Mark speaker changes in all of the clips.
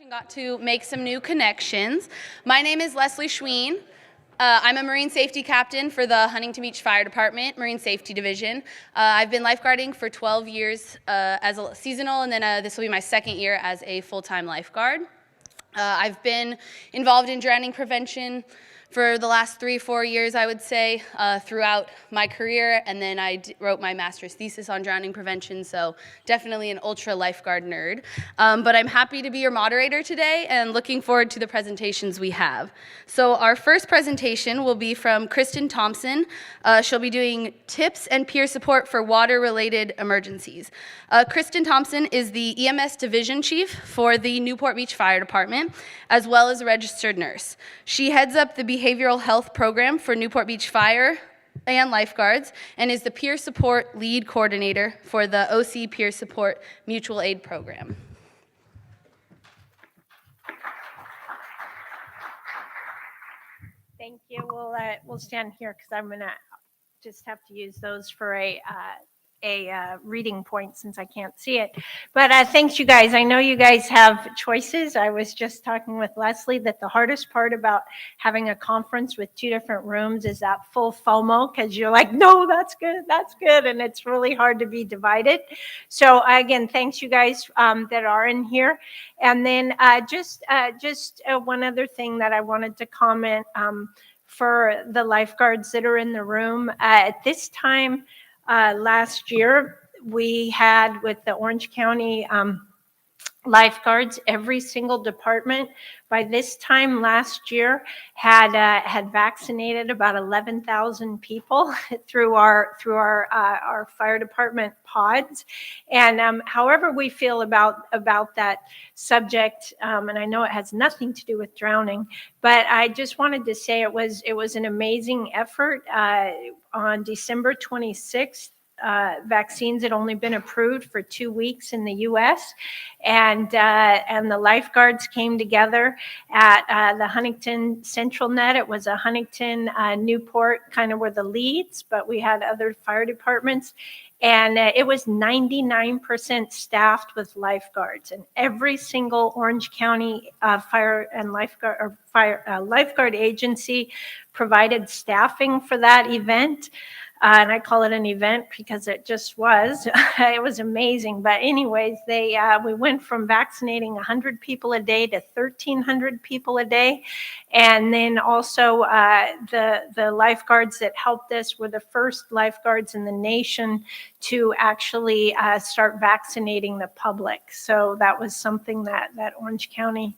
Speaker 1: and got to make some new connections. My name is Leslie Schwein. I'm a Marine Safety Captain for the Huntington Beach Fire Department, Marine Safety Division. I've been lifeguarding for 12 years as a seasonal, and then this will be my second year as a full-time lifeguard. I've been involved in drowning prevention for the last 3-4 years, I would say, throughout my career, and then I wrote my master's thesis on drowning prevention, so definitely an ultra lifeguard nerd. But I'm happy to be your moderator today and looking forward to the presentations we have. So our first presentation will be from Kristen Thompson. She'll be doing tips and peer support for water-related emergencies. Kristen Thompson is the EMS Division Chief for the Newport Beach Fire Department, as well as a registered nurse. She heads up the Behavioral Health Program for Newport Beach Fire and Lifeguards, and is the Peer Support Lead Coordinator for the OC Peer Support Mutual Aid Program.
Speaker 2: Thank you. We'll stand here because I'm gonna just have to use those for a reading point since I can't see it. But thanks, you guys. I know you guys have choices. I was just talking with Leslie that the hardest part about having a conference with 2 different rooms is that full FOMO, because you're like, no, that's good, and it's really hard to be divided. So again, thanks you guys that are in here. And then just one other thing that I wanted to comment for the lifeguards that are in the room. At this time, last year, we had with the Orange County lifeguards, every single department by this time last year had vaccinated about 11,000 people through our fire department pods. And however we feel about that subject, and I know it has nothing to do with drowning, but I just wanted to say it was an amazing effort. On December 26th, vaccines had only been approved for 2 weeks in the U.S., and the lifeguards came together at the Huntington Central Net. It was a Huntington, Newport, kind of were the leads, but we had other fire departments, and it was 99% staffed with lifeguards, and every single Orange County fire and lifeguard agency provided staffing for that event. And I call it an event because it just was. It was amazing. But anyways, we went from vaccinating 100 people a day to 1,300 people a day. And then also the lifeguards that helped us were the first lifeguards in the nation to actually start vaccinating the public. So that was something that Orange County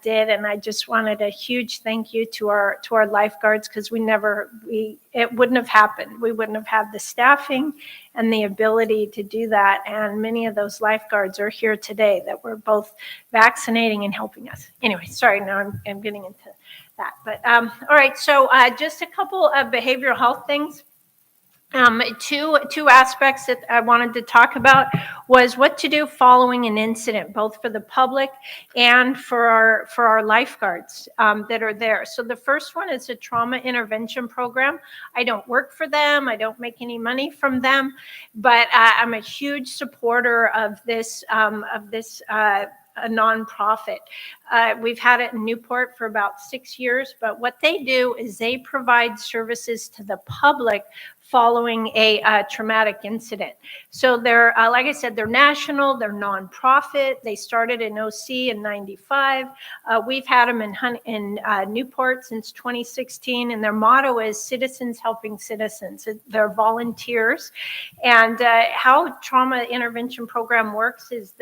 Speaker 2: did. And I just wanted a huge thank you to our lifeguards, because it wouldn't have happened. We wouldn't have had the staffing and the ability to do that. And many of those lifeguards are here today that were both vaccinating and helping us. Anyway, sorry, now I'm getting into that. But all right, so just a couple of behavioral health things. Two aspects that I wanted to talk about was what to do following an incident, both for the public and for our lifeguards that are there. So the first one is a trauma intervention program. I don't work for them. I don't make any money from them, but I'm a huge supporter of this a nonprofit. We've had it in Newport for about 6 years, but what they do is they provide services to the public following a traumatic incident. So they're, like I said, they're national, they're nonprofit. They started in OC in '95. We've had them in Newport since 2016, and their motto is citizens helping citizens. They're volunteers. And how trauma intervention program works is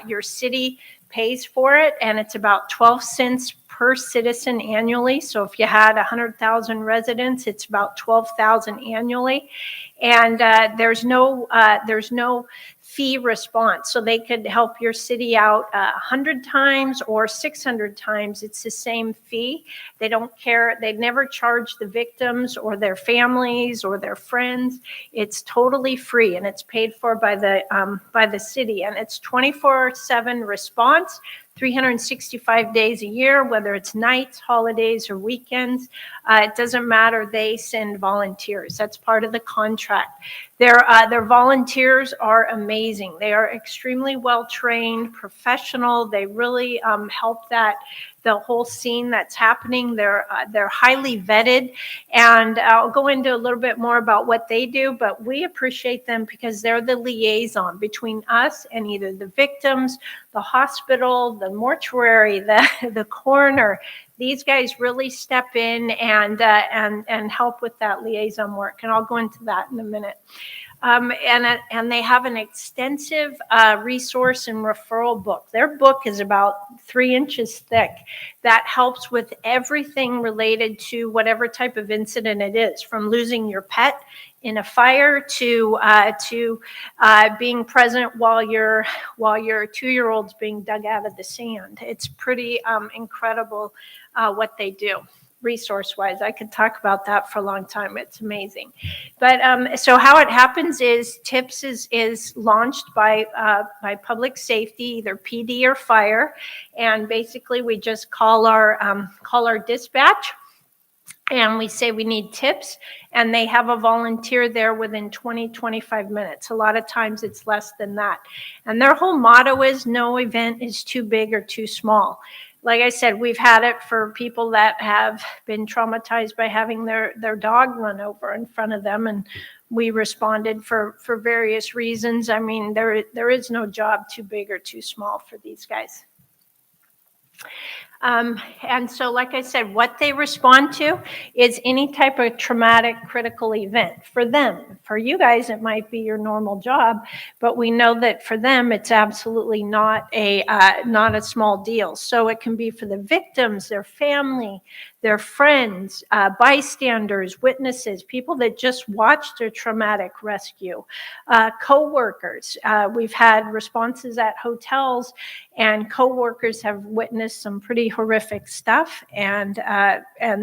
Speaker 2: your city pays for it, and it's about 12 cents per citizen annually. So if you had 100,000 residents, it's about 12,000 annually. And there's no fee response. So they could help your city out 100 times or 600 times. It's the same fee. They don't care. They never charge the victims or their families or their friends. It's totally free, and it's paid for by the city. And it's 24/7 response, 365 days a year, whether it's nights, holidays, or weekends. It doesn't matter. They send volunteers. That's part of the contract. Their volunteers are amazing. They are extremely well trained, professional. They really help the whole scene that's happening. They're highly vetted, and I'll go into a little bit more about what they do, but we appreciate them because they're the liaison between us and either the victims, the hospital, the mortuary, the coroner. These guys really step in and help with that liaison work, and I'll go into that in a minute. And they have an extensive resource and referral book. Their book is about 3 inches thick. That helps with everything related to whatever type of incident it is, from losing your pet in a fire to being present while your 2-year-old's being dug out of the sand. It's pretty incredible what they do. Resource-wise, I could talk about that for a long time. It's amazing. But so how it happens is T.I.P.S is launched by public safety, either PD or fire, and basically we just call our dispatch, and we say we need T.I.P.S, and they have a volunteer there within 20-25 minutes. A lot of times it's less than that. And their whole motto is no event is too big or too small. Like I said, we've had it for people that have been traumatized by having their dog run over in front of them, and we responded for various reasons. I mean, there is no job too big or too small for these guys. And so, like I said, what they respond to is any type of traumatic critical event for them. For you guys, it might be your normal job, but we know that for them, it's absolutely not a small deal. So it can be for the victims, their family, their friends, bystanders, witnesses, people that just watched a traumatic rescue, co-workers. We've had responses at hotels, and co-workers have witnessed some pretty horrific stuff, and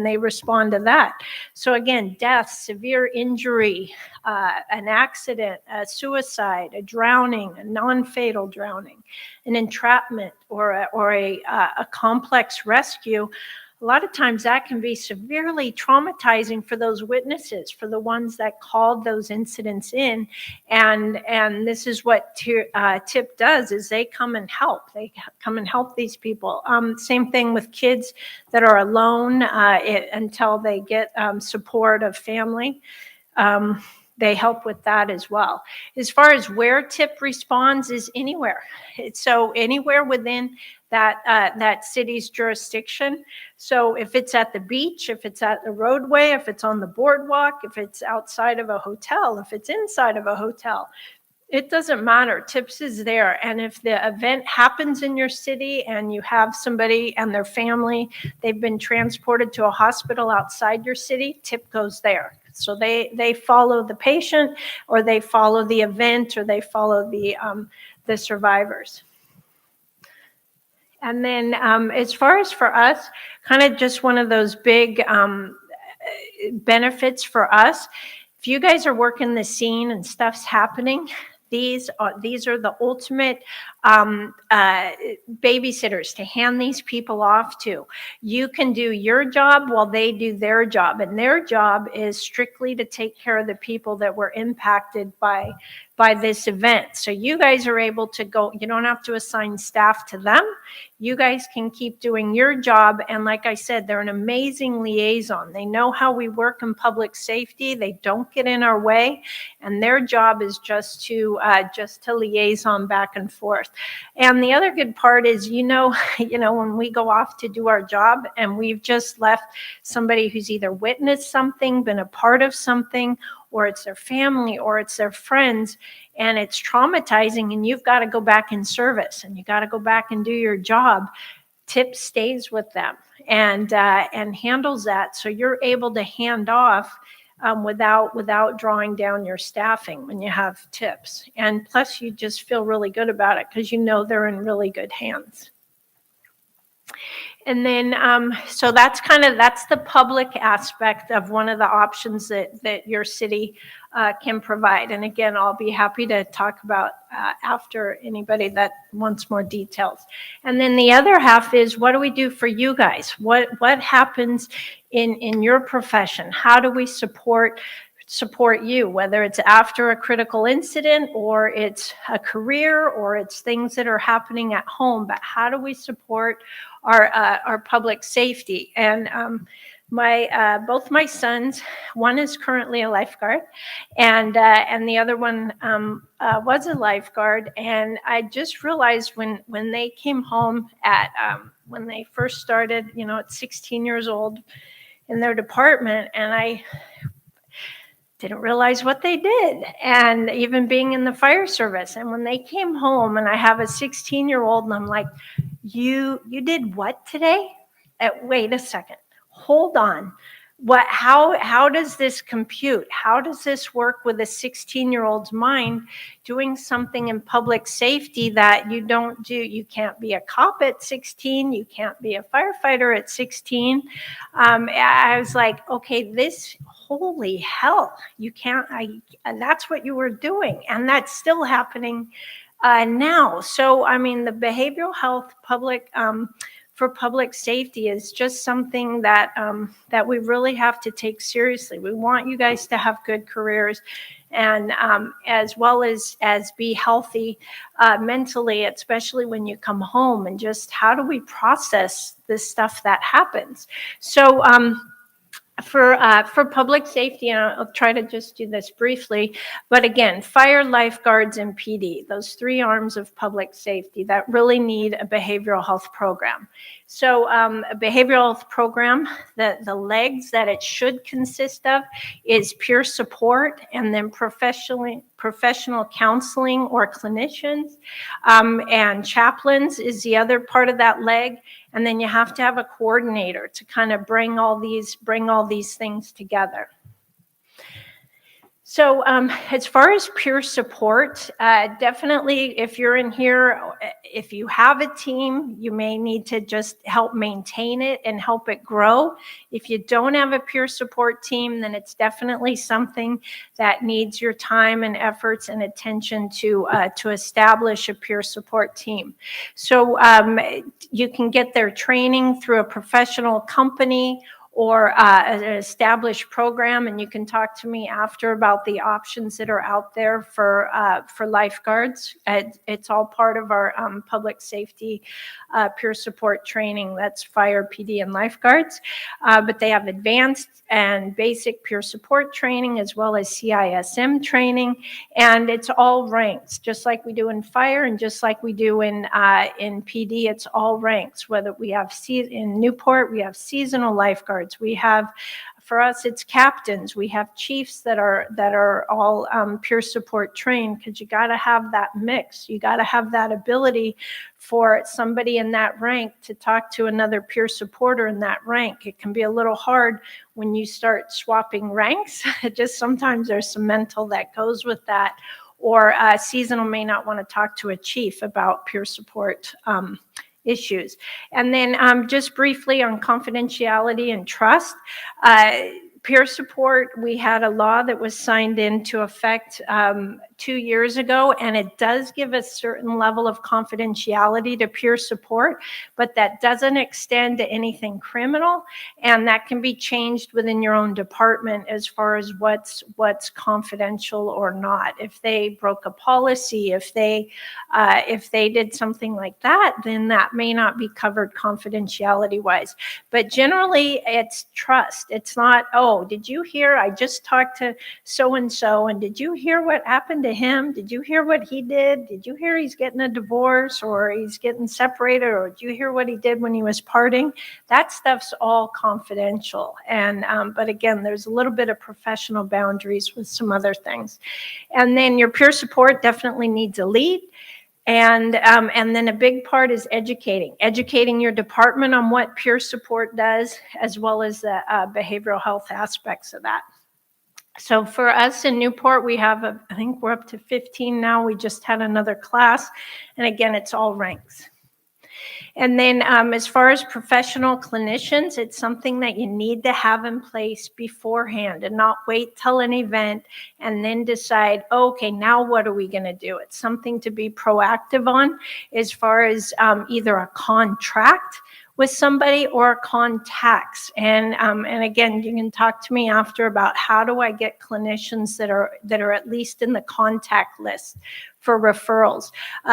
Speaker 2: they respond to that. So again, death, severe injury, an accident, a suicide, a drowning, a non-fatal drowning, an entrapment, or a complex rescue. A lot of times that can be severely traumatizing for those witnesses, for the ones that called those incidents in. And this is what TIP does, is they come and help. They come and help these people. Same thing with kids that are alone until they get support of family. They help with that as well. As far as where TIP responds is anywhere. So anywhere within that city's jurisdiction. So if it's at the beach, if it's at the roadway, if it's on the boardwalk, if it's outside of a hotel, if it's inside of a hotel, it doesn't matter. TIP.S is there. And if the event happens in your city and you have somebody and their family, they've been transported to a hospital outside your city, TIP goes there. So they follow the patient, or they follow the event, or they follow the survivors. And then as far as for us, kind of just one of those big benefits for us, if you guys are working the scene and stuff's happening, these are the ultimate babysitters to hand these people off to. You can do your job while they do their job, and their job is strictly to take care of the people that were impacted by this event. So you guys are able to go, you don't have to assign staff to them. You guys can keep doing your job. And like I said, they're an amazing liaison. They know how we work in public safety. They don't get in our way. And their job is just to liaison back and forth. And the other good part is, when we go off to do our job and we've just left somebody who's either witnessed something, been a part of something, or it's their family, or it's their friends, and it's traumatizing, and you've got to go back in service, and you got to go back and do your job. TIP stays with them and handles that, so you're able to hand off without drawing down your staffing when you have TIPs. And plus, you just feel really good about it because you know they're in really good hands. And then, so that's the public aspect of one of the options that your city can provide. And again, I'll be happy to talk about after anybody that wants more details. And then the other half is, what do we do for you guys? What happens in your profession? How do we support you, whether it's after a critical incident or it's a career or it's things that are happening at home, but how do we support our public safety? And both my sons, one is currently a lifeguard, and the other one was a lifeguard. And I just realized when they came home when they first started, at 16 years old in their department, and I didn't realize what they did, and even being in the fire service. And when they came home, and I have a 16-year-old, and I'm like, you did what today? Wait a second, hold on. How does this compute? How does this work with a 16-year-old's mind doing something in public safety that you don't do? You can't be a cop at 16. You can't be a firefighter at 16. I was like, okay, holy hell, you can't, and that's what you were doing. And that's still happening now. So, I mean, the behavioral health for public safety is just something that we really have to take seriously. We want you guys to have good careers, and as well as be healthy mentally, especially when you come home, and just how do we process this stuff that happens. So for public safety, and I'll try to just do this briefly, but again, fire, lifeguards, and PD, those three arms of public safety that really need a behavioral health program. So a behavioral health program, the legs that it should consist of is peer support, and then professional counseling or clinicians, and chaplains is the other part of that leg. And then you have to have a coordinator to kind of bring all these things together. So as far as peer support, definitely if you're in here, if you have a team, you may need to just help maintain it and help it grow. If you don't have a peer support team, then it's definitely something that needs your time and efforts and attention to establish a peer support team. So you can get their training through a professional company or an established program, and you can talk to me after about the options that are out there for lifeguards. It's all part of our public safety peer support training. That's fire, PD, and lifeguards. But they have advanced and basic peer support training, as well as CISM training, and it's all ranks, just like we do in fire and just like we do in PD. It's all ranks. Whether we have in Newport, we have seasonal lifeguards. We have, for us, it's captains. We have chiefs that are all peer support trained, because you got to have that mix. You got to have that ability for somebody in that rank to talk to another peer supporter in that rank. It can be a little hard when you start swapping ranks. Just sometimes there's some mental that goes with that. Or seasonal may not want to talk to a chief about peer support issues. And then just briefly on confidentiality and trust, peer support, we had a law that was signed into effect 2 years ago, and it does give a certain level of confidentiality to peer support, but that doesn't extend to anything criminal, and that can be changed within your own department as far as what's confidential or not. If they broke a policy, if they did something like that, then that may not be covered confidentiality wise. But generally, it's trust. It's not, oh, did you hear? I just talked to so and so, and did you hear what happened to him? Did you hear what he did? Did you hear he's getting a divorce, or he's getting separated, or did you hear what he did when he was partying? That stuff's all confidential. And but again, there's a little bit of professional boundaries with some other things. And then your peer support definitely needs a lead. And then a big part is educating your department on what peer support does, as well as the behavioral health aspects of that. So for us in Newport, we have, I think we're up to 15 now. We just had another class. And again, it's all ranks. And then as far as professional clinicians, it's something that you need to have in place beforehand and not wait till an event and then decide, okay, now what are we going to do? It's something to be proactive on as far as either a contract with somebody or contacts. And again, you can talk to me after about how do I get clinicians that are at least in the contact list for referrals.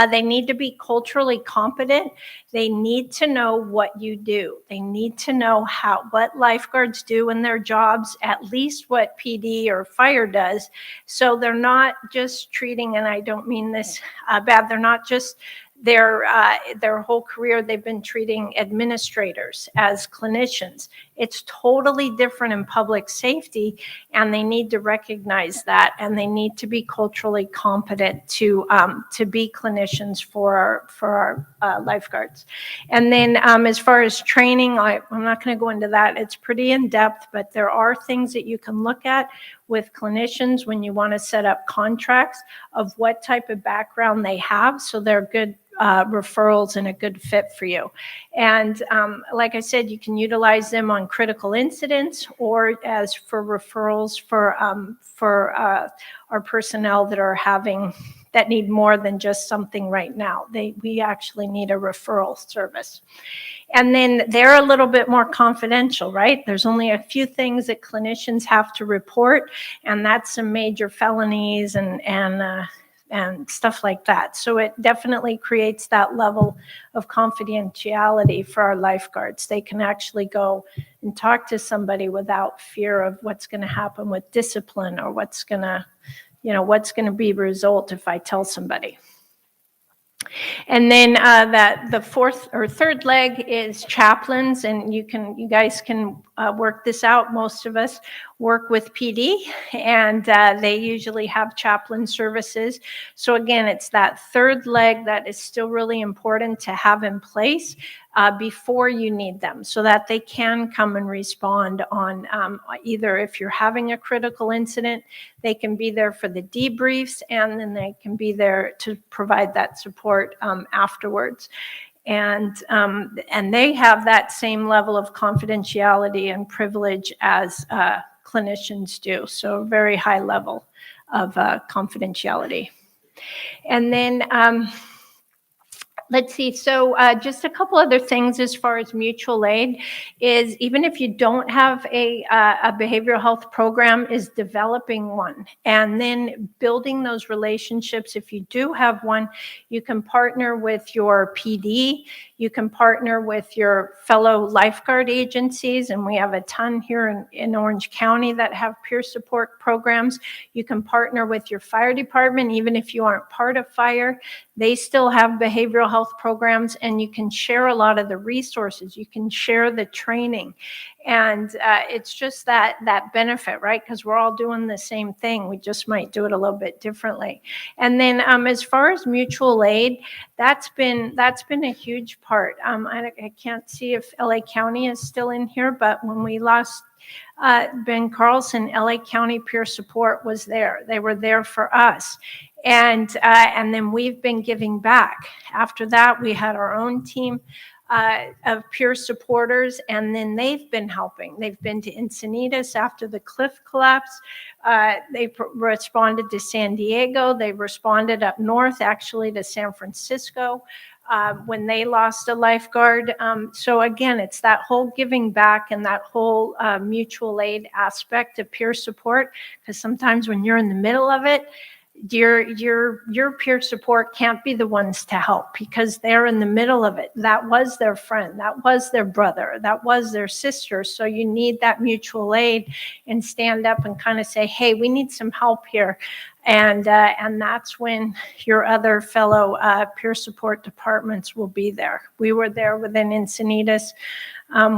Speaker 2: They need to be culturally competent. They need to know what you do. They need to know what lifeguards do in their jobs, at least what PD or fire does. So they're not just treating, and I don't mean this bad, they're not just their whole career, they've been treating administrators as clinicians. It's totally different in public safety, and they need to recognize that, and they need to be culturally competent to be clinicians for our lifeguards. And then as far as training, I'm not going to go into that. It's pretty in depth, but there are things that you can look at with clinicians when you want to set up contracts of what type of background they have, so they're good referrals and a good fit for you. And like I said, you can utilize them on critical incidents or as for referrals for our personnel that need more than just something right now. We actually need a referral service. And then they're a little bit more confidential, right? There's only a few things that clinicians have to report, and that's some major felonies and stuff like that. So it definitely creates that level of confidentiality for our lifeguards. They can actually go and talk to somebody without fear of what's going to happen with discipline or what's going to be the result if I tell somebody. And then the fourth or third leg is chaplains, and you guys can work this out. Most of us work with PD, and they usually have chaplain services. So again, it's that third leg that is still really important to have in place before you need them, so that they can come and respond on either if you're having a critical incident, they can be there for the debriefs, and then they can be there to provide that support afterwards. And they have that same level of confidentiality and privilege as clinicians do. So a very high level of confidentiality. And then let's see. So just a couple other things as far as mutual aid is, even if you don't have a behavioral health program, is developing one and then building those relationships. If you do have one, you can partner with your PD. You can partner with your fellow lifeguard agencies, and we have a ton here in Orange County that have peer support programs. You can partner with your fire department, even if you aren't part of fire. They still have behavioral health programs, and you can share a lot of the resources. You can share the training. And it's just that benefit, right? Because we're all doing the same thing. We just might do it a little bit differently. And then as far as mutual aid, that's been a huge part. I can't see if LA County is still in here, but when we lost Ben Carlson, LA County Peer Support was there. They were there for us. And then we've been giving back. After that, we had our own team of peer supporters, and then they've been helping. They've been to Encinitas after the cliff collapse. They responded to San Diego. They responded up north, actually, to San Francisco when they lost a lifeguard. So again, it's that whole giving back and that whole mutual aid aspect of peer support, because sometimes when you're in the middle of it, your peer support can't be the ones to help because they're in the middle of it. That was their friend, that was their brother, that was their sister. So you need that mutual aid and stand up and kind of say, hey, we need some help here. And that's when your other fellow peer support departments will be there. We were there within Encinitas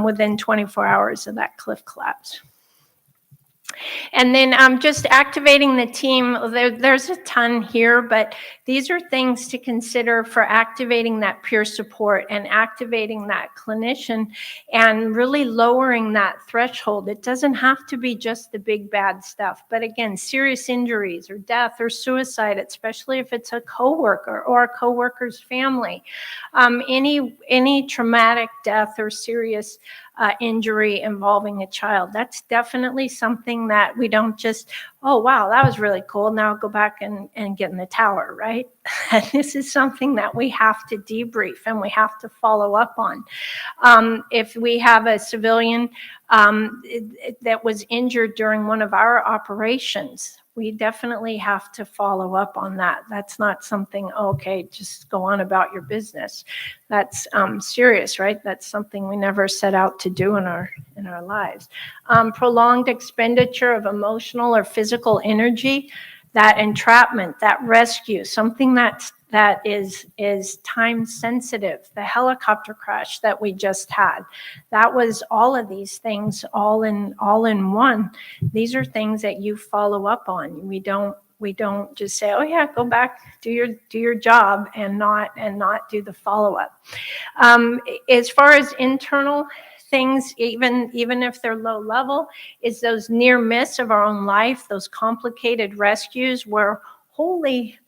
Speaker 2: within 24 hours of that cliff collapse. And then just activating the team. There's a ton here, but these are things to consider for activating that peer support and activating that clinician and really lowering that threshold. It doesn't have to be just the big bad stuff, but again, serious injuries or death or suicide, especially if it's a coworker or a coworker's family, any traumatic death or serious injury involving a child. That's definitely something that we don't just, oh, wow, that was really cool. Now I'll go back and get in the tower, right? This is something that we have to debrief and we have to follow up on. If we have a civilian that was injured during one of our operations, we definitely have to follow up on that. That's not something, okay, just go on about your business. That's serious, right? That's something we never set out to do in our lives. Prolonged expenditure of emotional or physical energy, that entrapment, that rescue, something that is time sensitive. The helicopter crash that we just had, that was all of these things all in one. These are things that you follow up on. We don't just say, oh yeah, go back, do your job and not do the follow-up. As far as internal things, even if they're low level, is those near miss of our own life, those complicated rescues where, holy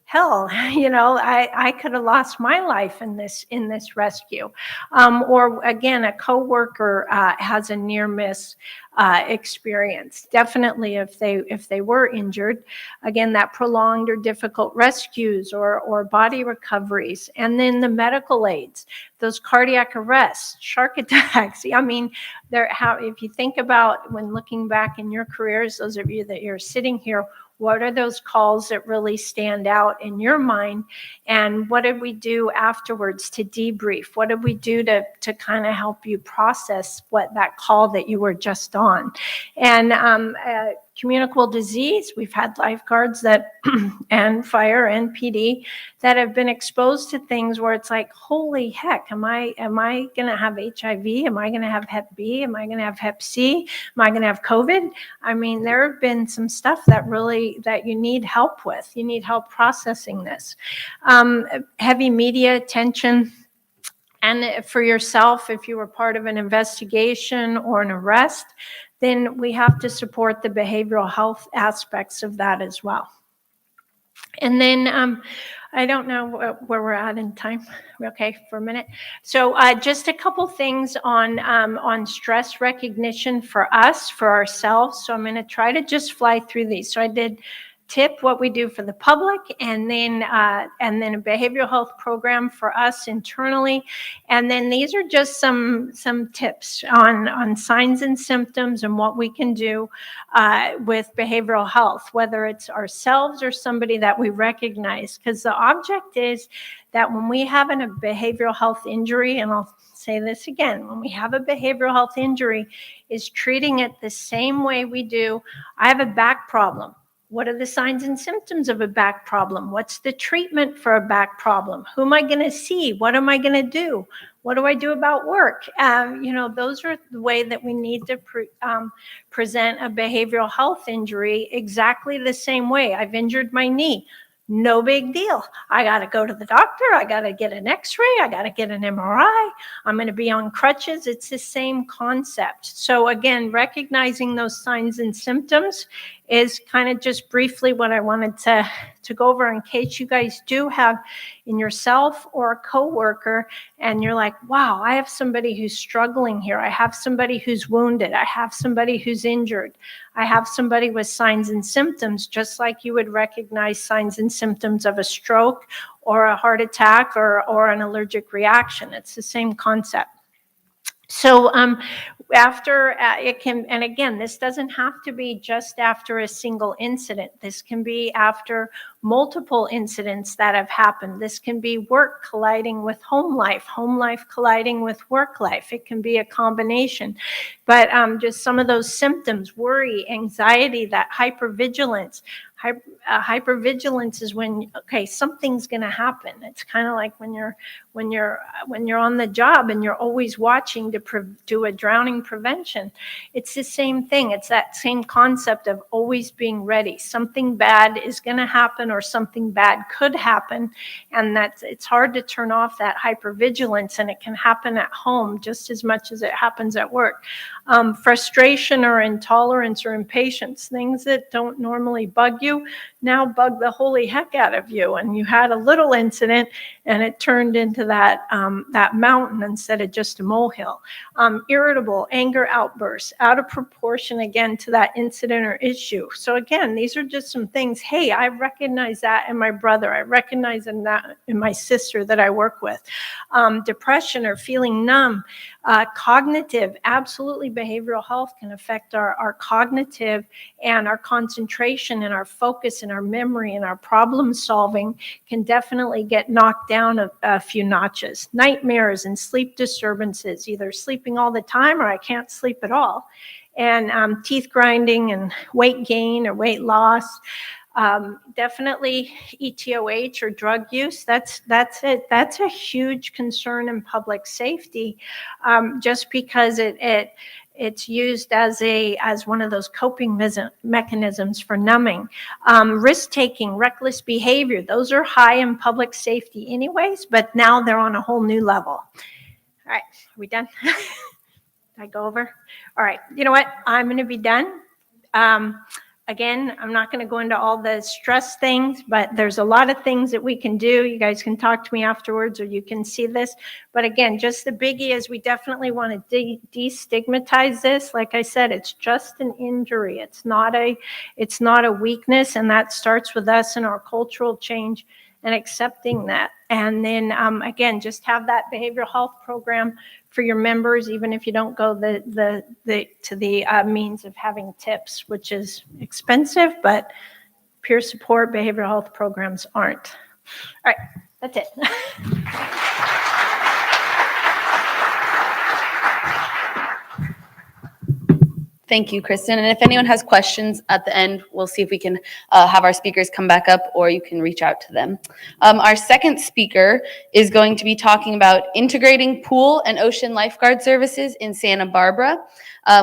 Speaker 2: hell, I could have lost my life in this rescue. Or again, a coworker has a near miss experience. Definitely, if they were injured, again, that prolonged or difficult rescues or body recoveries, and then the medical aids, those cardiac arrests, shark attacks. I mean, if you think about when looking back in your careers, those of you that you're sitting here, what are those calls that really stand out in your mind? And what did we do afterwards to debrief? What did we do to kind of help you process what that call that you were just on? And communicable disease, we've had lifeguards that and fire and PD that have been exposed to things where it's like, holy heck, am I going to have HIV? Am I going to have Hep B? Am I going to have Hep C? Am I going to have COVID? I mean, there have been some stuff that you need help with. You need help processing this. Heavy media attention. And for yourself, if you were part of an investigation or an arrest, then we have to support the behavioral health aspects of that as well. And then I don't know where we're at in time. Okay, for a minute. So just a couple things on stress recognition for us, for ourselves. So I'm going to try to just fly through these. So I did T.I.P, what we do for the public, and then a behavioral health program for us internally. And then these are just some tips on signs and symptoms and what we can do with behavioral health, whether it's ourselves or somebody that we recognize. Because the object is that when we have a behavioral health injury, and I'll say this again, when we have a behavioral health injury, is treating it the same way we do, I have a back problem. What are the signs and symptoms of a back problem? What's the treatment for a back problem? Who am I going to see? What am I going to do? What do I do about work? Those are the way that we need to present a behavioral health injury exactly the same way. I've injured my knee. No big deal. I got to go to the doctor. I got to get an x-ray. I got to get an MRI. I'm going to be on crutches. It's the same concept. So again, recognizing those signs and symptoms is kind of just briefly what I wanted to go over in case you guys do have in yourself or a coworker and you're like, wow, I have somebody who's struggling here. I have somebody who's wounded. I have somebody who's injured. I have somebody with signs and symptoms, just like you would recognize signs and symptoms of a stroke or a heart attack or an allergic reaction. It's the same concept. So after it can, and again, this doesn't have to be just after a single incident. This can be after multiple incidents that have happened. This can be work colliding with home life colliding with work life. It can be a combination. But just some of those symptoms, worry, anxiety, that hypervigilance. Hypervigilance is when, okay, something's going to happen. It's kind of like when you're on the job and you're always watching to do a drowning prevention. It's the same thing. It's that same concept of always being ready. Something bad is going to happen, or something bad could happen, and it's hard to turn off that hypervigilance, and it can happen at home just as much as it happens at work. Frustration or intolerance or impatience, things that don't normally bug you, now bug the holy heck out of you. And you had a little incident and it turned into that mountain instead of just a molehill. Irritable, anger outbursts, out of proportion again to that incident or issue. So again, these are just some things. Hey, I recognize that in my brother. I recognize that in my sister that I work with. Depression or feeling numb. Cognitive, absolutely, behavioral health can affect our cognitive and our concentration and our focus and our memory and our problem solving can definitely get knocked down a few notches. Nightmares and sleep disturbances, either sleeping all the time or I can't sleep at all. And teeth grinding and weight gain or weight loss. Definitely ETOH or drug use. That's it. That's a huge concern in public safety, just because it's used as one of those coping mechanisms for numbing. Risk taking, reckless behavior. Those are high in public safety anyways, but now they're on a whole new level. All right, are we done? Did I go over? All right. You know what? I'm going to be done. Again, I'm not going to go into all the stress things, but there's a lot of things that we can do. You guys can talk to me afterwards or you can see this. But again, just the biggie is we definitely want to destigmatize this. Like I said, it's just an injury. It's not a weakness, and that starts with us and our cultural change and accepting that. And then again, just have that behavioral health program for your members, even if you don't go to the means of having T.I.P.S, which is expensive, but peer support behavioral health programs aren't. All right, that's it.
Speaker 1: Thank you, Kristen. And if anyone has questions at the end, we'll see if we can have our speakers come back up, or you can reach out to them. Our second speaker is going to be talking about integrating pool and ocean lifeguard services in Santa Barbara.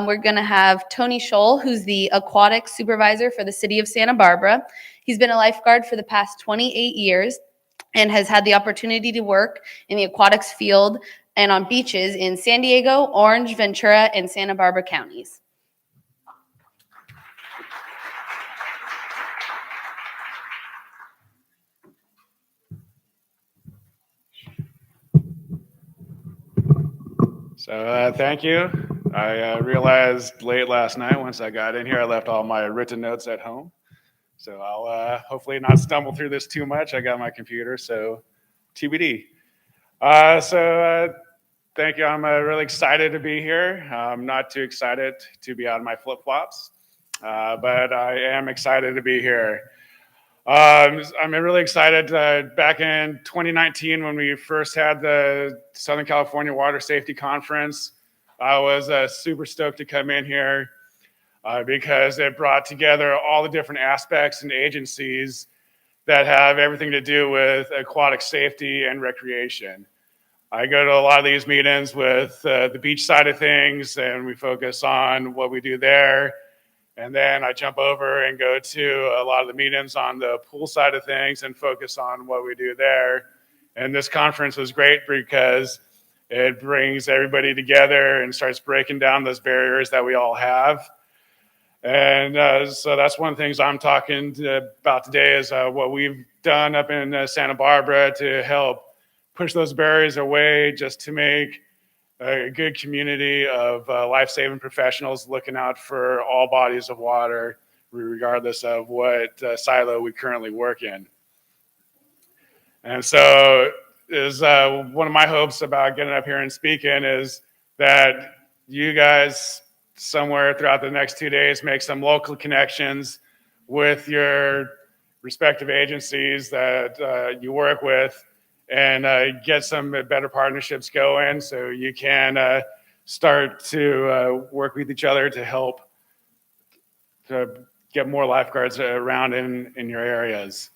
Speaker 1: We're going to have Tony Sholl, who's the aquatic supervisor for the city of Santa Barbara. He's been a lifeguard for the past 28 years and has had the opportunity to work in the aquatics field and on beaches in San Diego, Orange, Ventura, and Santa Barbara counties.
Speaker 3: So thank you. I realized late last night once I got in here, I left all my written notes at home. So I'll hopefully not stumble through this too much. I got my computer, so TBD. Thank you. I'm really excited to be here. I'm not too excited to be out of my flip-flops, but I am excited to be here. I'm really excited. Back in 2019, when we first had the Southern California Water Safety Conference, I was super stoked to come in here because it brought together all the different aspects and agencies that have everything to do with aquatic safety and recreation. I go to a lot of these meetings with the beach side of things, and we focus on what we do there. And then I jump over and go to a lot of the meetings on the pool side of things and focus on what we do there. And this conference was great because it brings everybody together and starts breaking down those barriers that we all have. And so that's one of the things I'm talking about today is what we've done up in Santa Barbara to help push those barriers away, just to make a good community of life-saving professionals looking out for all bodies of water, regardless of what silo we currently work in. And so is one of my hopes about getting up here and speaking is that you guys somewhere throughout the next 2 days make some local connections with your respective agencies that you work with, and get some better partnerships going so you can start to work with each other to help to get more lifeguards around in your areas.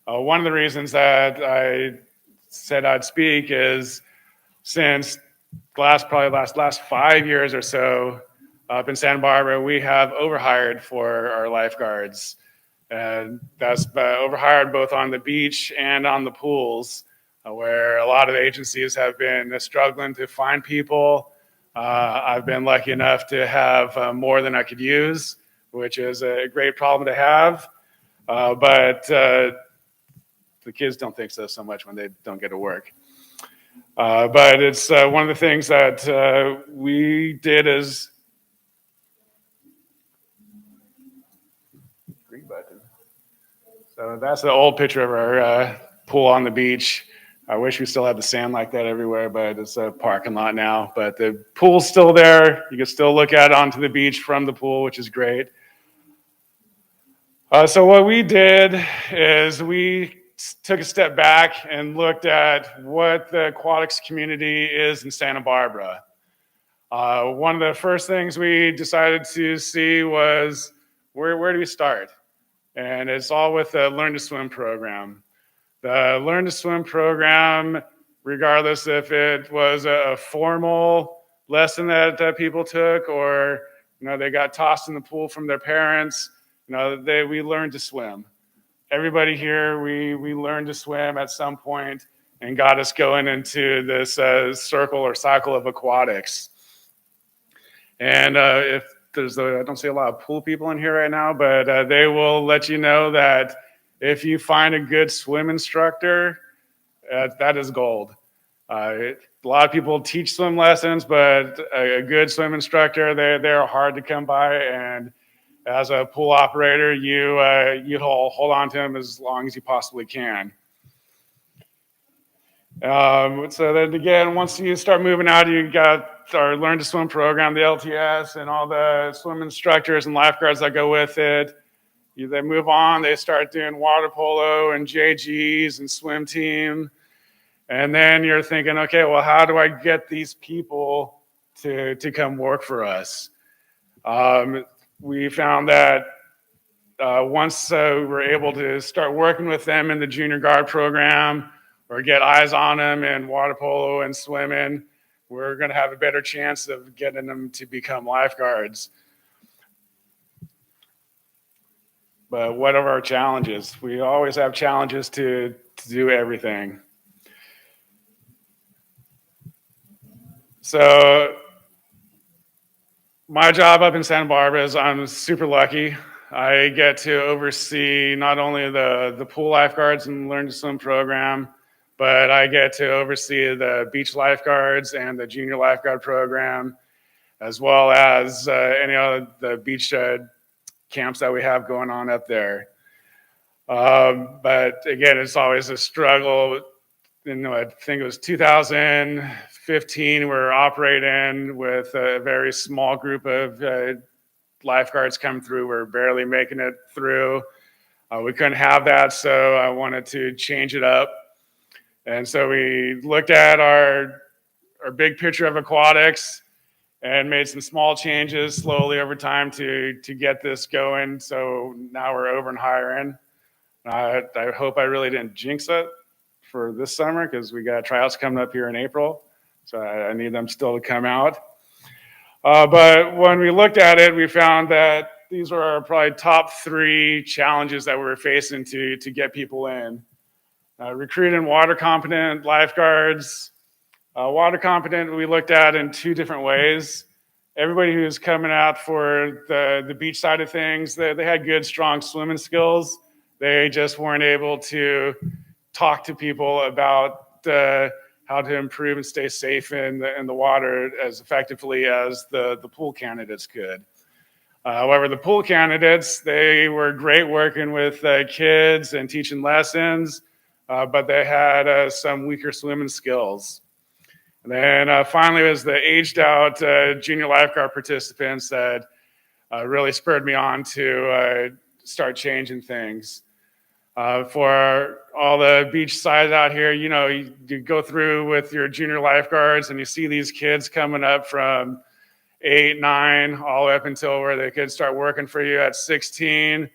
Speaker 3: One of the reasons that I said I'd speak is since last 5 years or so up in Santa Barbara, we have overhired for our lifeguards. And that's overhired both on the beach and on the pools, where a lot of agencies have been struggling to find people. I've been lucky enough to have more than I could use, which is a great problem to have. But the kids don't think so much when they don't get to work. But it's one of the things that we did is green button. So that's the old picture of our pool on the beach. I wish we still had the sand like that everywhere, but it's a parking lot now. But the pool's still there. You can still look out onto the beach from the pool, which is great. So what we did is we took a step back and looked at what the aquatics community is in Santa Barbara. One of the first things we decided to see was where do we start? And it's all with the Learn to Swim program. The Learn to Swim program, regardless if it was a formal lesson that people took or they got tossed in the pool from their parents, we learned to swim. Everybody here, we learned to swim at some point and got us going into this circle or cycle of aquatics. And if there's I don't see a lot of pool people in here right now, but they will let you know that if you find a good swim instructor, that is gold. A lot of people teach swim lessons, but a good swim instructor, they're hard to come by. And as a pool operator, you hold on to them as long as you possibly can. So then again, once you start moving out, you got our Learn to Swim program, the LTS, and all the swim instructors and lifeguards that go with it. They move on, they start doing water polo and JGs and swim team. And then you're thinking, okay, well, how do I get these people to come work for us? We found that once we were able to start working with them in the junior guard program or get eyes on them in water polo and swimming, we're going to have a better chance of getting them to become lifeguards. But what are our challenges? We always have challenges to do everything. So my job up in Santa Barbara is I'm super lucky. I get to oversee not only the pool lifeguards and Learn to Swim program, but I get to oversee the beach lifeguards and the junior lifeguard program, as well as any of the beach camps that we have going on up there. But again, it's always a struggle. I think it was 2015, we were operating with a very small group of lifeguards come through. We're barely making it through. We couldn't have that, so I wanted to change it up. And so we looked at our big picture of aquatics and made some small changes slowly over time to get this going. So now we're over and hiring. I hope I really didn't jinx it for this summer because we got tryouts coming up here in April. So I need them still to come out. But when we looked at it, we found that these were our probably top 3 challenges that we were facing to get people in. Recruiting water competent lifeguards. Water competent we looked at in 2 different ways. Everybody who's coming out for the beach side of things, they had good, strong swimming skills. They just weren't able to talk to people about how to improve and stay safe in the water as effectively as the pool candidates could. However, the pool candidates, they were great working with kids and teaching lessons, but they had some weaker swimming skills. And then finally was the aged out junior lifeguard participants that really spurred me on to start changing things. For all the beach sides out here, you go through with your junior lifeguards and you see these kids coming up from 8, 9, all the way up until where they could start working for you at 16.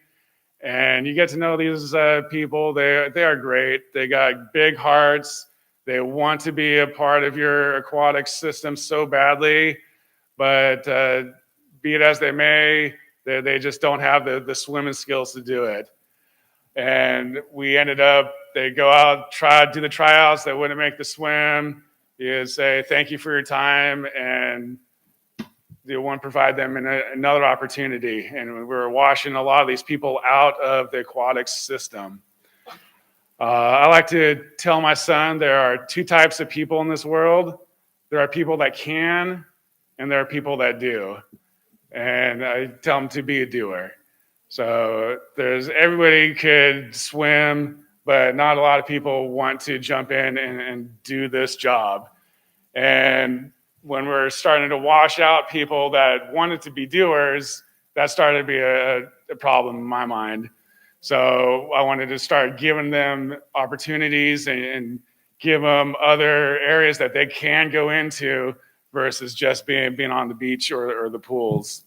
Speaker 3: And you get to know these people. They are great. They got big hearts. They want to be a part of your aquatic system so badly, but be it as they may, they just don't have the swimming skills to do it. And we ended up, they go out, do the tryouts, they wouldn't make the swim. You say, thank you for your time, and you want to provide them another opportunity. And we were washing a lot of these people out of the aquatic system. I like to tell my son there are two types of people in this world. There are people that can, and there are people that do. And I tell them to be a doer. So everybody could swim, but not a lot of people want to jump in and do this job. And when we're starting to wash out people that wanted to be doers, that started to be a problem in my mind. So I wanted to start giving them opportunities and give them other areas that they can go into versus just being on the beach or the pools.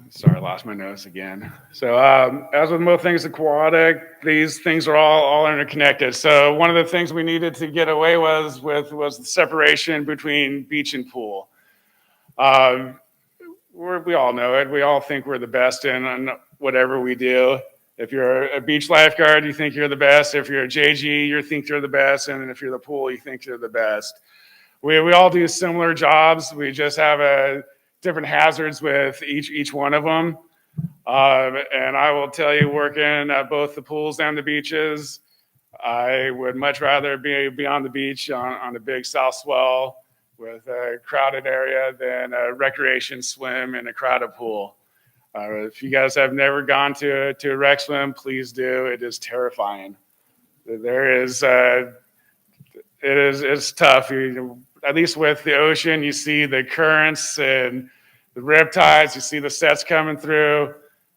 Speaker 3: Sorry, I lost my notes again. So as with most things aquatic, these things are all interconnected. So one of the things we needed to get away was the separation between beach and pool. We all know it. We all think we're the best in whatever we do. If you're a beach lifeguard, you think you're the best. If you're a JG, you think you're the best. And if you're the pool, you think you're the best. We all do similar jobs. We just have different hazards with each one of them. And I will tell you, working at both the pools and the beaches, I would much rather be on the beach on a big south swell with a crowded area than a recreation swim in a crowded pool. If you guys have never gone to a rec swim, please do. It is terrifying. It's tough. At least with the ocean, you see the currents and the riptides, you see the sets coming through.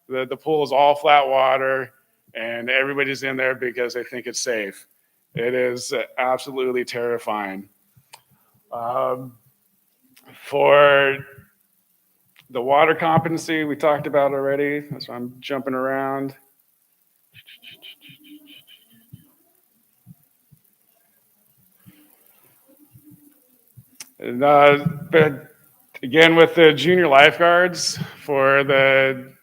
Speaker 3: The pool is all flat water, and everybody's in there because they think it's safe. It is absolutely terrifying. For the water competency, we talked about already. That's why I'm jumping around. But again, with the junior lifeguards, for the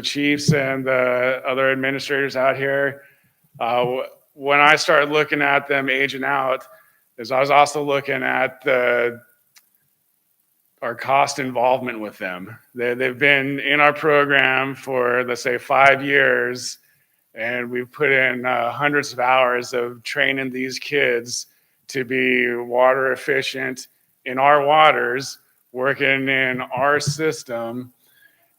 Speaker 3: chiefs and the other administrators out here, when I started looking at them aging out, is I was also looking at our cost involvement with them. They've been in our program for, let's say, 5 years, and we've put in hundreds of hours of training these kids to be water efficient in our waters, working in our system,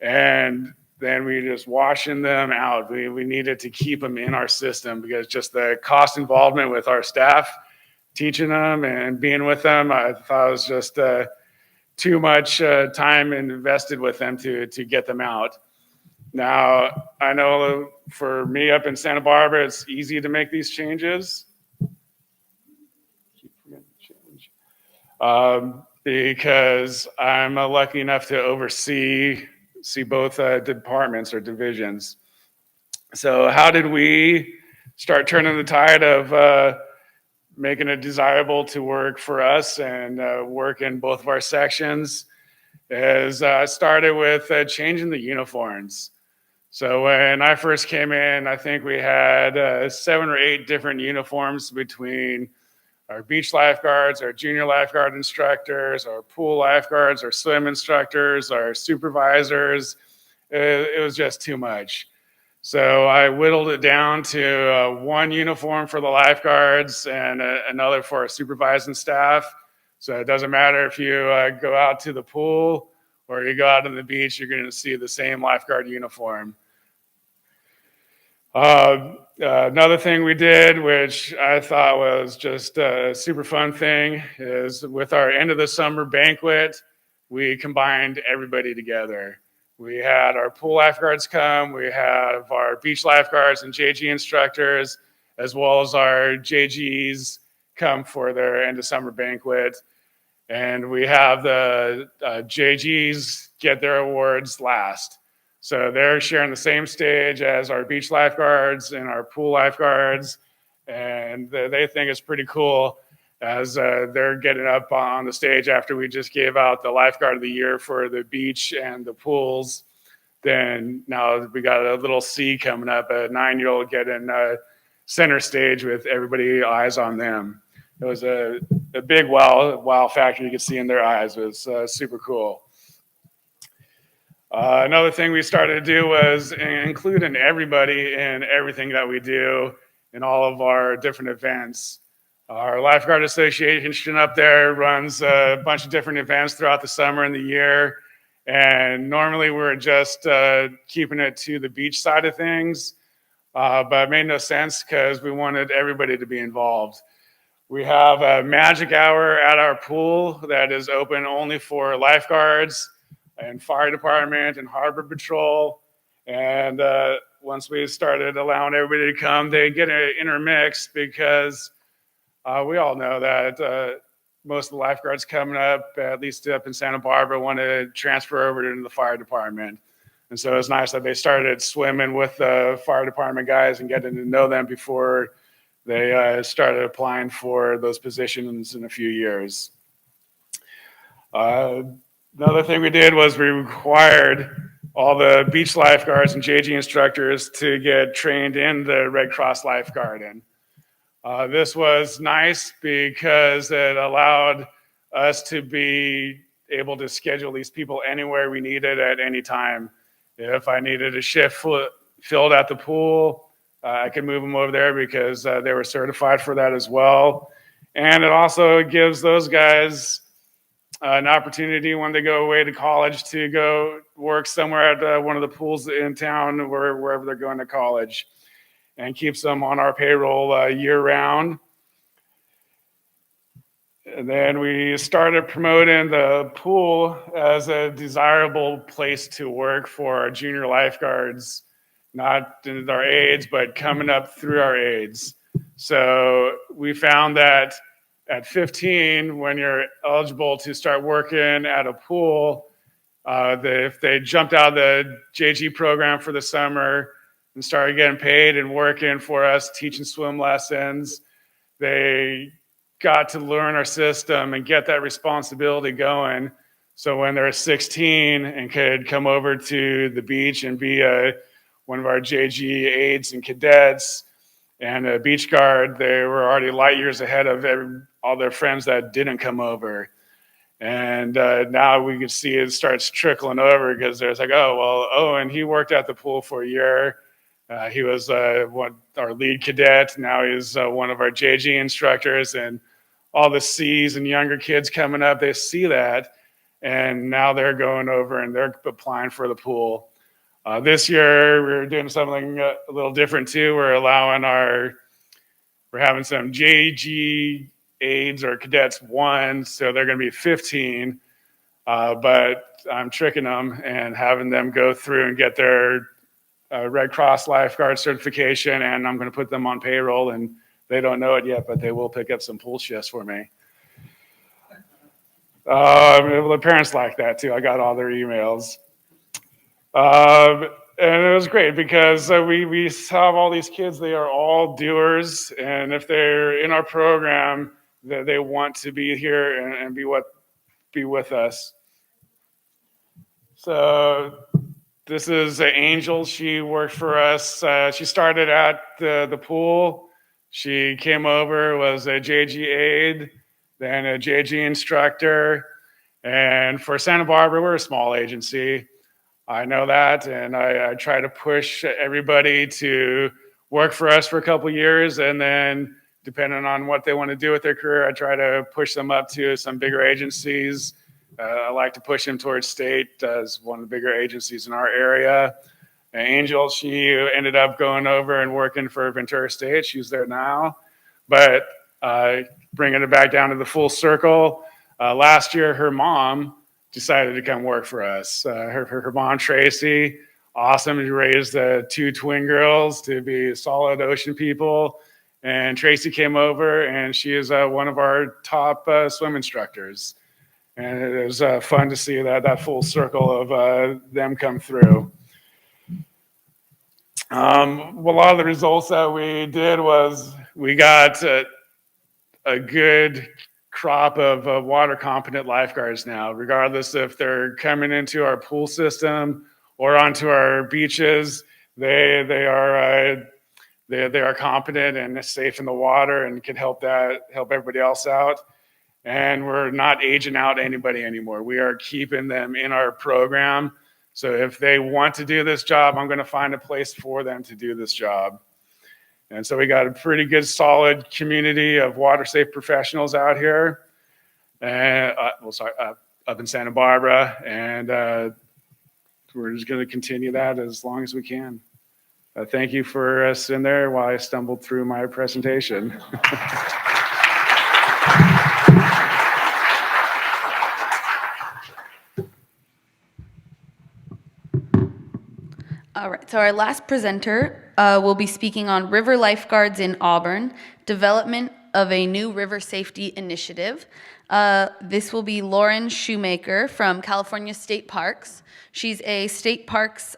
Speaker 3: and then we just washing them out. We needed to keep them in our system because just the cost involvement with our staff, teaching them and being with them, I thought it was just too much time invested with them to get them out. Now, I know for me up in Santa Barbara, it's easy to make these changes. Because I'm lucky enough to oversee both departments or divisions. So how did we start turning the tide of making it desirable to work for us and work in both of our sections? Is I started with changing the uniforms. So when I first came in, I think we had 7 or 8 different uniforms between our beach lifeguards, our junior lifeguard instructors, our pool lifeguards, our swim instructors, our supervisors. It was just too much. So I whittled it down to one uniform for the lifeguards and another for our supervising staff. So it doesn't matter if you go out to the pool or you go out on the beach, you're going to see the same lifeguard uniform. Another thing we did, which I thought was just a super fun thing, is with our end of the summer banquet, we combined everybody together. We had our pool lifeguards come, we have our beach lifeguards and JG instructors, as well as our JGs come for their end of summer banquet. And we have the JGs get their awards last. So they're sharing the same stage as our beach lifeguards and our pool lifeguards. And they think it's pretty cool as they're getting up on the stage after we just gave out the lifeguard of the year for the beach and the pools. Then now we got a little C coming up, a 9-year-old getting center stage with everybody eyes on them. It was a big wow factor you could see in their eyes. It was super cool. Another thing we started to do was including everybody in everything that we do in all of our different events. Our Lifeguard Association up there runs a bunch of different events throughout the summer and the year. And normally we're just keeping it to the beach side of things, but it made no sense because we wanted everybody to be involved. We have a magic hour at our pool that is open only for lifeguards and fire department and harbor patrol. And once we started allowing everybody to come, they get intermixed because we all know that most of the lifeguards coming up, at least up in Santa Barbara, want to transfer over into the fire department. And so it's nice that they started swimming with the fire department guys and getting to know them before they started applying for those positions in a few years. Another thing we did was we required all the beach lifeguards and JG instructors to get trained in the Red Cross lifeguarding. This was nice because it allowed us to be able to schedule these people anywhere we needed at any time. If I needed a shift filled at the pool, I could move them over there because they were certified for that as well. And it also gives those guys an opportunity when they go away to college to go work somewhere at one of the pools in town or wherever they're going to college, and keeps them on our payroll year round. And then we started promoting the pool as a desirable place to work for our junior lifeguards, not in our aides, but coming up through our aides. So we found that at 15, when you're eligible to start working at a pool, if they jumped out of the JG program for the summer and started getting paid and working for us, teaching swim lessons, they got to learn our system and get that responsibility going. So when they're 16 and could come over to the beach and be one of our JG aides and cadets and a beach guard, they were already light years ahead of all their friends that didn't come over. And now we can see it starts trickling over because there's like, oh, well, Owen, he worked at the pool for a year. He was our lead cadet. Now he's one of our JG instructors, and all the C's and younger kids coming up, they see that. And now they're going over and they're applying for the pool. This year, we're doing something a little different too. We're having some JG aides or cadets 1, so they're going to be 15. But I'm tricking them and having them go through and get their Red Cross lifeguard certification, and I'm going to put them on payroll, and they don't know it yet, but they will pick up some pool shifts for me. The parents like that too. I got all their emails. And it was great because we have all these kids. They are all doers, and if they're in our program, they want to be here and be with us. So this is Angel. She worked for us. She started at the pool. She came over, was a JG aide, then a JG instructor. And for Santa Barbara, we're a small agency. I know that, and I try to push everybody to work for us for a couple of years, and then depending on what they want to do with their career, I try to push them up to some bigger agencies. I like to push them towards state as one of the bigger agencies in our area. Angel, she ended up going over and working for Ventura State. She's there now. But bringing it back down to the full circle, last year her mom decided to come work for us. Her mom, Tracy, awesome. She raised 2 twin girls to be solid ocean people. And Tracy came over, and she is one of our top swim instructors. And it was fun to see that full circle of them come through. A lot of the results that we did was we got a good crop of water competent lifeguards now, regardless if they're coming into our pool system or onto our beaches. They are competent and safe in the water and can help everybody else out. And we're not aging out anybody anymore. We are keeping them in our program. So if they want to do this job, I'm going to find a place for them to do this job. And so we got a pretty good, solid community of water safe professionals out here, and up in Santa Barbara, and we're just going to continue that as long as we can. Thank you for sitting there while I stumbled through my presentation.
Speaker 1: All right, so our last presenter will be speaking on river lifeguards in Auburn, development of a new river safety initiative. This will be Lauren Shoemaker from California State Parks. She's a State Parks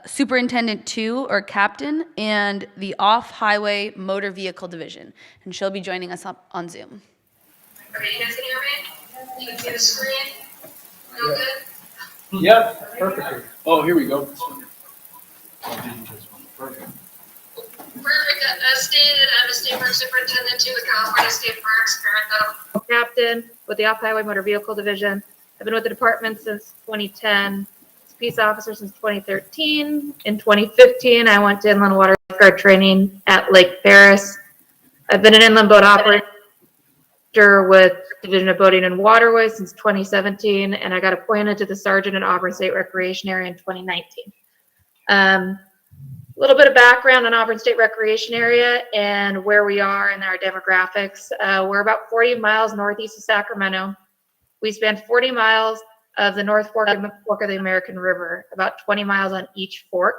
Speaker 1: Superintendent 2 or Captain and the Off-Highway Motor Vehicle Division. And she'll be joining us up on Zoom.
Speaker 4: Okay, you guys can hear me? You can see the screen? Real good?
Speaker 5: Yep, perfect. Oh, here we go. Perfect.
Speaker 4: Perfect. As stated, I'm a State Park Superintendent to the California State Parks, current captain with the Off-Highway Motor Vehicle Division. I've been with the department since 2010. Peace officer since 2013. In 2015, I went to inland water lifeguard training at Lake Paris. I've been an inland boat operator with Division of Boating and Waterways since 2017, and I got appointed to the Sergeant in Auburn State Recreation Area in 2019. A little bit of background on Auburn State Recreation Area and where we are and our demographics. We're about 40 miles northeast of Sacramento. We span 40 miles of the North Fork of the American River, about 20 miles on each fork.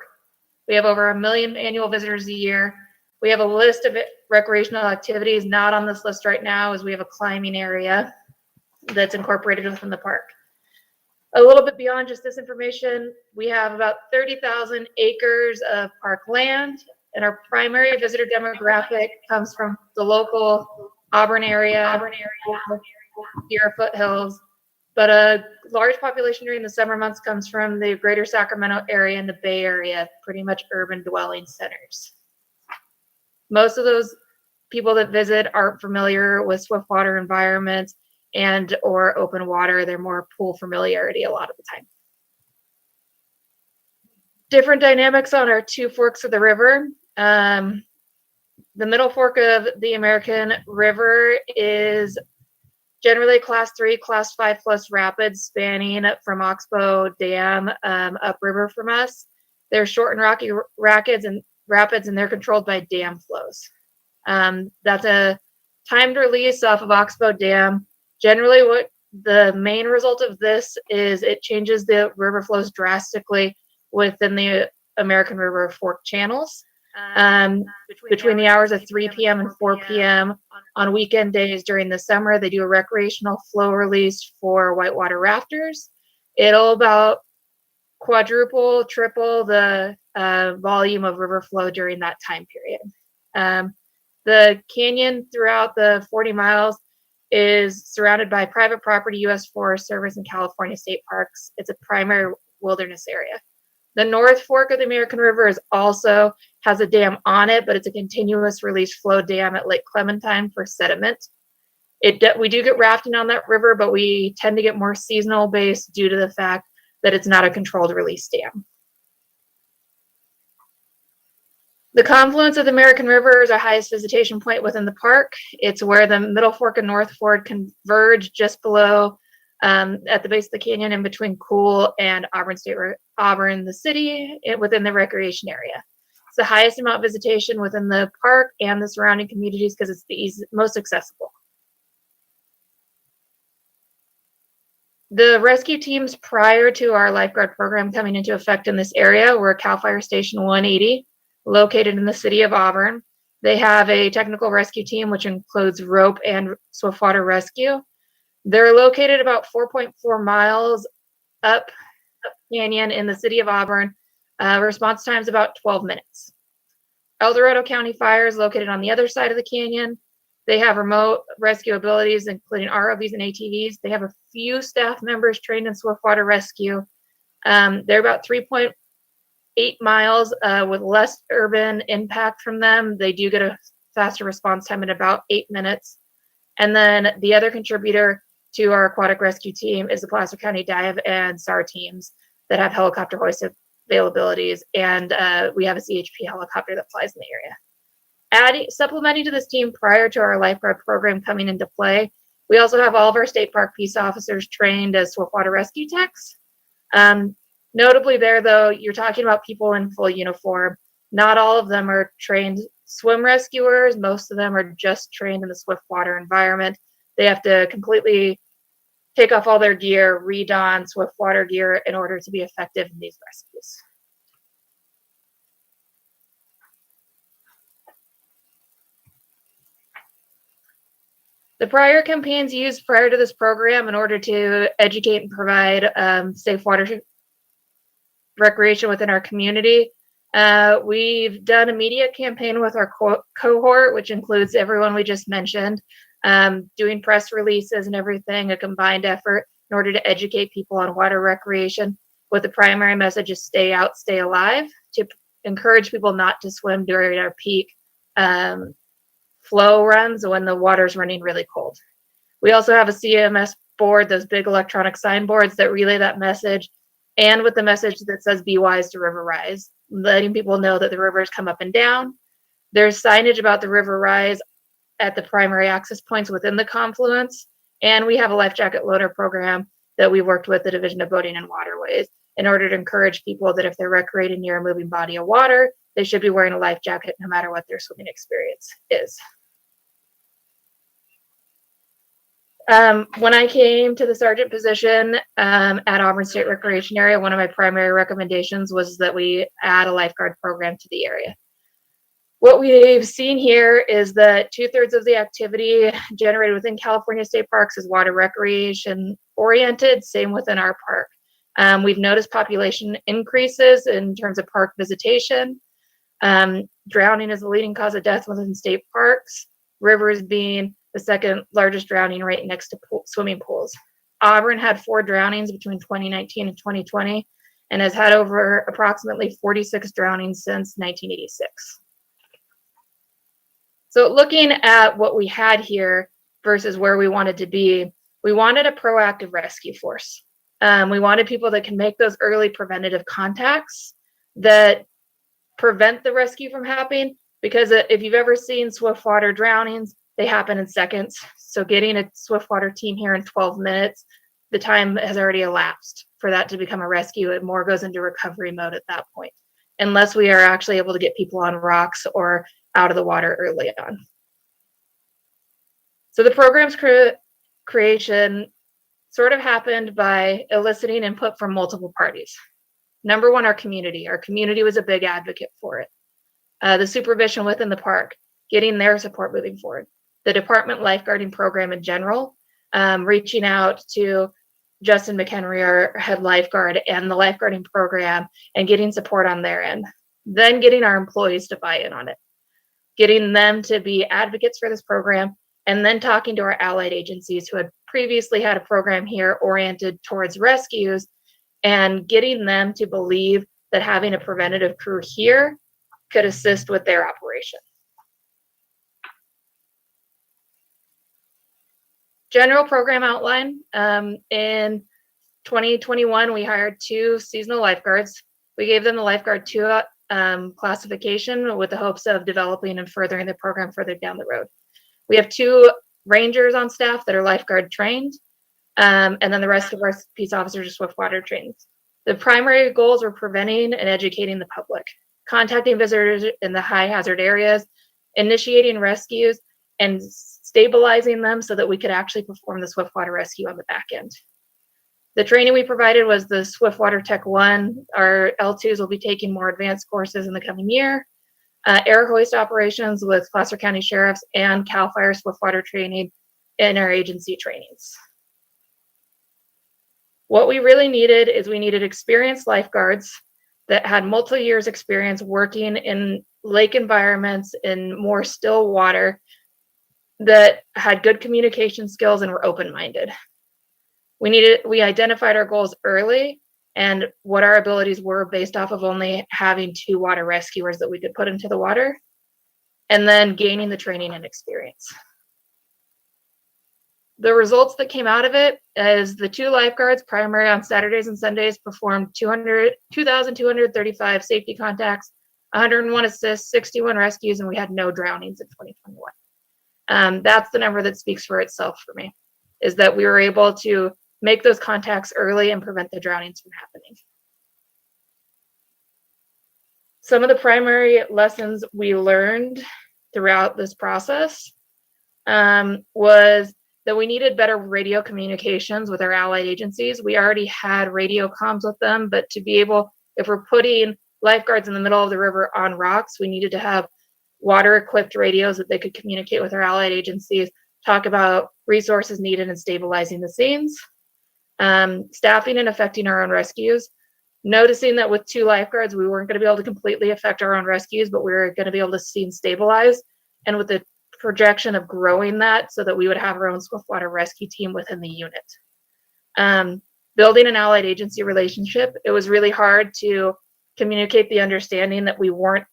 Speaker 4: We have over 1 million annual visitors a year. We have a list of recreational activities. Not on this list right now as we have a climbing area that's incorporated within the park. A little bit beyond just this information, we have about 30,000 acres of park land, and our primary visitor demographic comes from the local Auburn area, Sierra foothills, but a large population during the summer months comes from the greater Sacramento area and the Bay Area, pretty much urban dwelling centers. Most of those people that visit aren't familiar with swiftwater environments and or open water. They're more pool familiarity a lot of the time. Different dynamics on our two forks of the river. The middle fork of the American River is generally class 3, class 5 plus rapids spanning from Oxbow Dam upriver from us. They're short and rocky rapids, and they're controlled by dam flows. That's a timed release off of Oxbow Dam. Generally, what the main result of this is it changes the river flows drastically within the American River fork channels. Between the hours of 3 p.m. and 4 p.m. on weekend days during the summer, they do a recreational flow release for whitewater rafters. It'll about quadruple, triple the volume of river flow during that time period. The canyon throughout the 40 miles is surrounded by private property, U.S. Forest Service, and California State Parks. It's a primary wilderness area. The North Fork of the American River also has a dam on it, but it's a continuous release flow dam at Lake Clementine for sediment. We do get rafting on that river, but we tend to get more seasonal based due to the fact that it's not a controlled release dam. The confluence of the American River is our highest visitation point within the park. It's where the Middle Fork and North Fork converge just below at the base of the canyon in between Cool and Auburn, the city, within the recreation area. It's the highest amount of visitation within the park and the surrounding communities because it's the most accessible. The rescue teams prior to our lifeguard program coming into effect in this area were Cal Fire Station 180, located in the city of Auburn. They have a technical rescue team, which includes rope and swiftwater rescue. They're located about 4.4 miles up canyon in the city of Auburn. Response time is about 12 minutes. El Dorado County Fire is located on the other side of the canyon. They have remote rescue abilities, including ROVs and ATVs. They have a few staff members trained in swiftwater rescue. They're about 3.8 miles with less urban impact from them. They do get a faster response time in about 8 minutes. And then the other contributor to our aquatic rescue team is the Placer County Dive and SAR teams that have helicopter hoist availabilities. And we have a CHP helicopter that flies in the area. Supplementing to this team prior to our lifeguard program coming into play, we also have all of our state park peace officers trained as swiftwater rescue techs. Notably there, though, you're talking about people in full uniform. Not all of them are trained swim rescuers. Most of them are just trained in the swiftwater environment. They have to completely take off all their gear, re-don swiftwater gear in order to be effective in these rescues. The prior campaigns used prior to this program in order to educate and provide safe water recreation within our community. We've done a media campaign with our cohort, which includes everyone we just mentioned, doing press releases and everything, a combined effort in order to educate people on water recreation, with the primary message is stay out, stay alive, to encourage people not to swim during our peak flow runs when the water's running really cold. We also have a CMS board, those big electronic signboards that relay that message, and with the message that says be wise to river rise, letting people know that the rivers come up and down. There's signage about the river rise at the primary access points within the confluence, and we have a life jacket loaner program that we worked with the Division of Boating and Waterways in order to encourage people that if they're recreating near a moving body of water, they should be wearing a life jacket no matter what their swimming experience is. When I came to the sergeant position at Auburn State Recreation Area, one of my primary recommendations was that we add a lifeguard program to the area. What we've seen here is that 2/3 of the activity generated within California state parks is water recreation oriented, same within our park. We've noticed population increases in terms of park visitation. Drowning is the leading cause of death within state parks, rivers being the second largest drowning rate next to swimming pools. Auburn had 4 drownings between 2019 and 2020 and has had over approximately 46 drownings since 1986. So looking at what we had here versus where we wanted to be, we wanted a proactive rescue force. We wanted people that can make those early preventative contacts that prevent the rescue from happening, because if you've ever seen swiftwater drownings, they happen in seconds. So getting a swiftwater team here in 12 minutes, the time has already elapsed for that to become a rescue. It more goes into recovery mode at that point, unless we are actually able to get people on rocks or out of the water early on. So the program's creation sort of happened by eliciting input from multiple parties. Number one, our community. Our community was a big advocate for it. The supervision within the park, getting their support moving forward. The department lifeguarding program in general, reaching out to Justin McHenry, our head lifeguard, and the lifeguarding program, and getting support on their end. Then getting our employees to buy in on it, getting them to be advocates for this program, and then talking to our allied agencies who had previously had a program here oriented towards rescues, and getting them to believe that having a preventative crew here could assist with their operation. General program outline. In 2021, we hired 2 seasonal lifeguards. We gave them the lifeguard 2 classification with the hopes of developing and furthering the program further down the road. We have 2 rangers on staff that are lifeguard trained, and then the rest of our peace officers are swiftwater trained. The primary goals were preventing and educating the public, contacting visitors in the high hazard areas, initiating rescues, and stabilizing them so that we could actually perform the swiftwater rescue on the back end. The training we provided was the Swiftwater Tech 1. Our L2s will be taking more advanced courses in the coming year. air hoist operations with Placer County Sheriffs, and CAL FIRE swiftwater training in our agency trainings. What we really needed is we needed experienced lifeguards that had multiple years experience working in lake environments in more still water, that had good communication skills and were open-minded. We identified our goals early and what our abilities were based off of only having 2 water rescuers that we could put into the water, and then gaining the training and experience. The results that came out of it is the 2 lifeguards, primary on Saturdays and Sundays, performed 2,235 safety contacts, 101 assists, 61 rescues, and we had no drownings in 2021. That's the number that speaks for itself for me, is that we were able to make those contacts early and prevent the drownings from happening. Some of the primary lessons we learned throughout this process was that we needed better radio communications with our allied agencies. We already had radio comms with them, but to be able, if we're putting lifeguards in the middle of the river on rocks, we needed to have water-equipped radios that they could communicate with our allied agencies, talk about resources needed in stabilizing the scenes, staffing and affecting our own rescues, noticing that with 2 lifeguards, we weren't going to be able to completely affect our own rescues, but we were going to be able to see and stabilize, and with the projection of growing that so that we would have our own swiftwater rescue team within the unit. Building an allied agency relationship, it was really hard to communicate the understanding that we were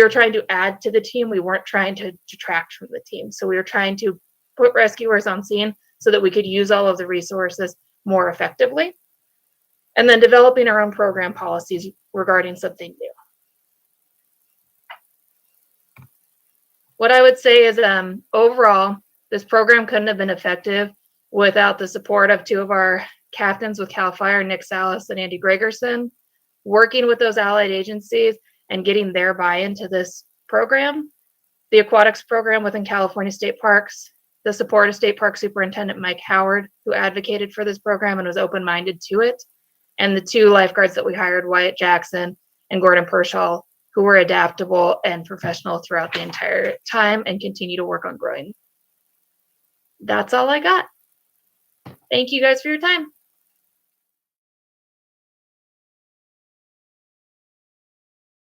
Speaker 4: trying to add to the team. We weren't trying to detract from the team. So we were trying to put rescuers on scene so that we could use all of the resources more effectively. And then developing our own program policies regarding something new. What I would say is overall, this program couldn't have been effective without the support of 2 of our captains with CAL FIRE, Nick Salas and Andy Gregerson, working with those allied agencies and getting their buy-in to this program, the aquatics program within California State Parks, the support of State Park Superintendent Mike Howard, who advocated for this program and was open-minded to it, and the 2 lifeguards that we hired, Wyatt Jackson and Gordon Pershaw, who were adaptable and professional throughout the entire time and continue to work on growing. That's all I got. Thank you guys for your time.